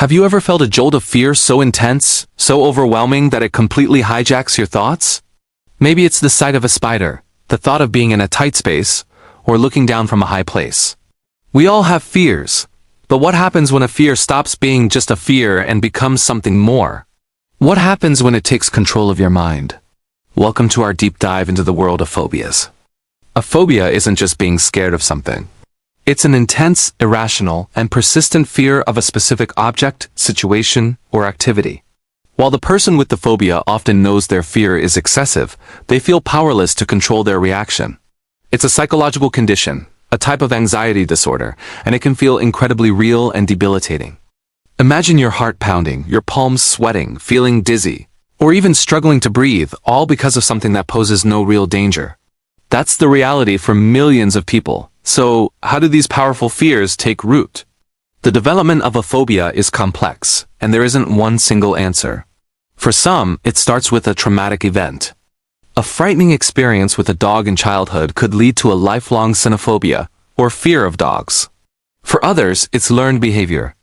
Have you ever felt a jolt of fear so intense, so overwhelming that it completely hijacks your thoughts? Maybe it's the sight of a spider, the thought of being in a tight space, or looking down from a high place. We all have fears, but what happens when a fear stops being just a fear and becomes something more? What happens when it takes control of your mind? Welcome to our deep dive into the world of phobias. A phobia isn't just being scared of something. It's an intense, irrational, and persistent fear of a specific object, situation, or activity. While the person with the phobia often knows their fear is excessive, they feel powerless to control their reaction. It's a psychological condition, a type of anxiety disorder, and it can feel incredibly real and debilitating. Imagine your heart pounding, your palms sweating, feeling dizzy, or even struggling to breathe, all because of something that poses no real danger. That's the reality for millions of people. So, how do these powerful fears take root? The development of a phobia is complex, and there isn't one single answer. For some, it starts with a traumatic event. A frightening experience with a dog in childhood could lead to a lifelong cynophobia, or fear of dogs. For others, it's learned behavior.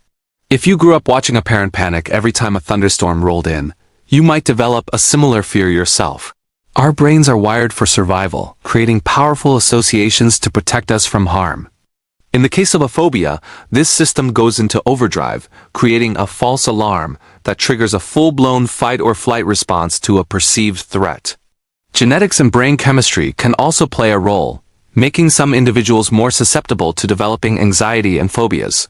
If you grew up watching a parent panic every time a thunderstorm rolled in, you might develop a similar fear yourself. Our brains are wired for survival, creating powerful associations to protect us from harm. In the case of a phobia, this system goes into overdrive, creating a false alarm that triggers a full-blown fight or flight response to a perceived threat. Genetics and brain chemistry can also play a role, making some individuals more susceptible to developing anxiety and phobias.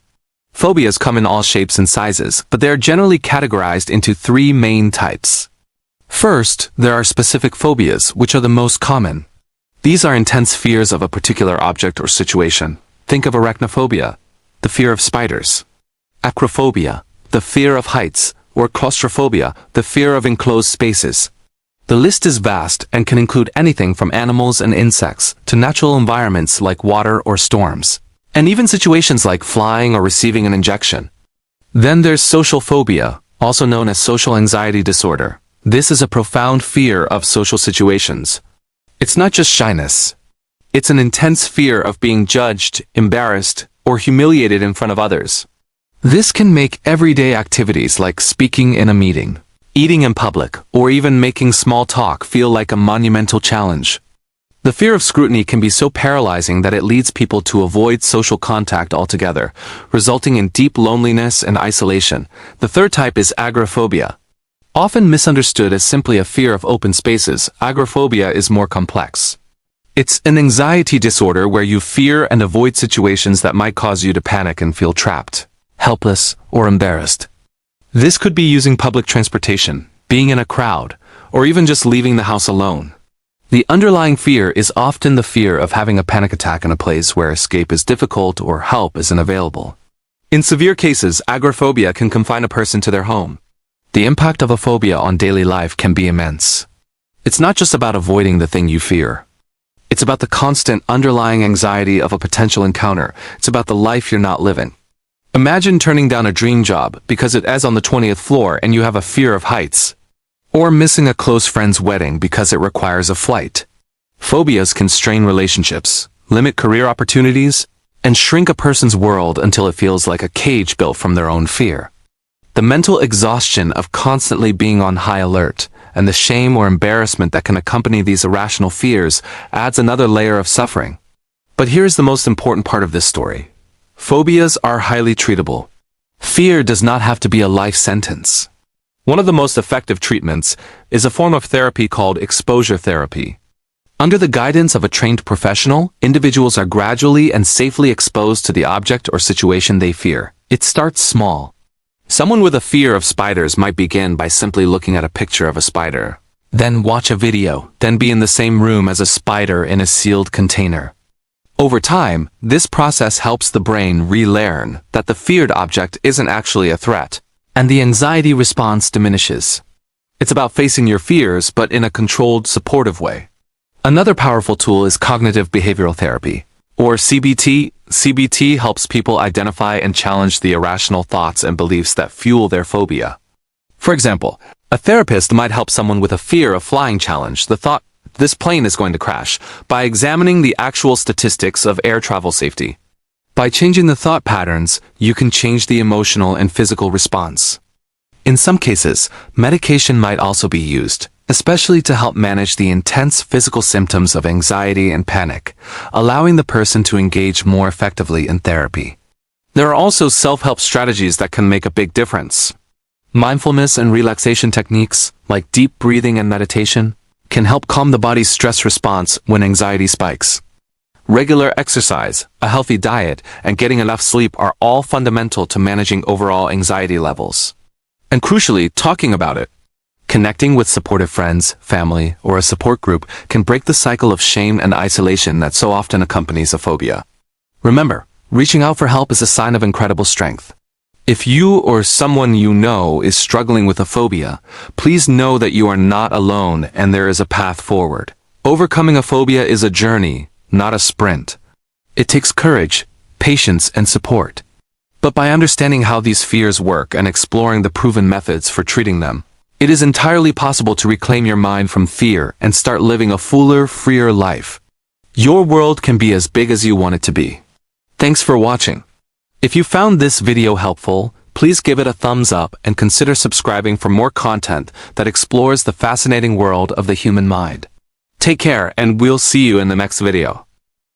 Phobias come in all shapes and sizes, but they are generally categorized into three main types. First, there are specific phobias, which are the most common. These are intense fears of a particular object or situation. Think of arachnophobia, the fear of spiders; acrophobia, the fear of heights; or claustrophobia, the fear of enclosed spaces. The list is vast and can include anything from animals and insects to natural environments like water or storms, and even situations like flying or receiving an injection. Then there's social phobia, also known as social anxiety disorder. This is a profound fear of social situations. It's not just shyness. It's an intense fear of being judged, embarrassed, or humiliated in front of others. This can make everyday activities like speaking in a meeting, eating in public, or even making small talk feel like a monumental challenge. The fear of scrutiny can be so paralyzing that it leads people to avoid social contact altogether, resulting in deep loneliness and isolation. The third type is agoraphobia. Often misunderstood as simply a fear of open spaces, agoraphobia is more complex. It's an anxiety disorder where you fear and avoid situations that might cause you to panic and feel trapped, helpless, or embarrassed. This could be using public transportation, being in a crowd, or even just leaving the house alone. The underlying fear is often the fear of having a panic attack in a place where escape is difficult or help isn't available. In severe cases, agoraphobia can confine a person to their home. The impact of a phobia on daily life can be immense. It's not just about avoiding the thing you fear. It's about the constant underlying anxiety of a potential encounter. It's about the life you're not living. Imagine turning down a dream job because it is on the 20th floor and you have a fear of heights. Or missing a close friend's wedding because it requires a flight. Phobias can strain relationships, limit career opportunities, and shrink a person's world until it feels like a cage built from their own fear. The mental exhaustion of constantly being on high alert, and the shame or embarrassment that can accompany these irrational fears adds another layer of suffering. But here's the most important part of this story. Phobias are highly treatable. Fear does not have to be a life sentence. One of the most effective treatments is a form of therapy called exposure therapy. Under the guidance of a trained professional, individuals are gradually and safely exposed to the object or situation they fear. It starts small. Someone with a fear of spiders might begin by simply looking at a picture of a spider, then watch a video, then be in the same room as a spider in a sealed container. Over time, this process helps the brain relearn that the feared object isn't actually a threat, and the anxiety response diminishes. It's about facing your fears, but in a controlled, supportive way. Another powerful tool is cognitive behavioral therapy, or CBT. CBT helps people identify and challenge the irrational thoughts and beliefs that fuel their phobia. For example, a therapist might help someone with a fear of flying challenge the thought, "This plane is going to crash," by examining the actual statistics of air travel safety. By changing the thought patterns, you can change the emotional and physical response. In some cases, medication might also be used, especially to help manage the intense physical symptoms of anxiety and panic, allowing the person to engage more effectively in therapy. There are also self-help strategies that can make a big difference. Mindfulness and relaxation techniques, like deep breathing and meditation, can help calm the body's stress response when anxiety spikes. Regular exercise, a healthy diet, and getting enough sleep are all fundamental to managing overall anxiety levels. And crucially, talking about it. Connecting with supportive friends, family, or a support group can break the cycle of shame and isolation that so often accompanies a phobia. Remember, reaching out for help is a sign of incredible strength. If you or someone you know is struggling with a phobia, please know that you are not alone and there is a path forward. Overcoming a phobia is a journey, not a sprint. It takes courage, patience, and support. But by understanding how these fears work and exploring the proven methods for treating them, it is entirely possible to reclaim your mind from fear and start living a fuller, freer life. Your world can be as big as you want it to be. Thanks for watching. If you found this video helpful, please give it a thumbs up and consider subscribing for more content that explores the fascinating world of the human mind. Take care, and we'll see you in the next video.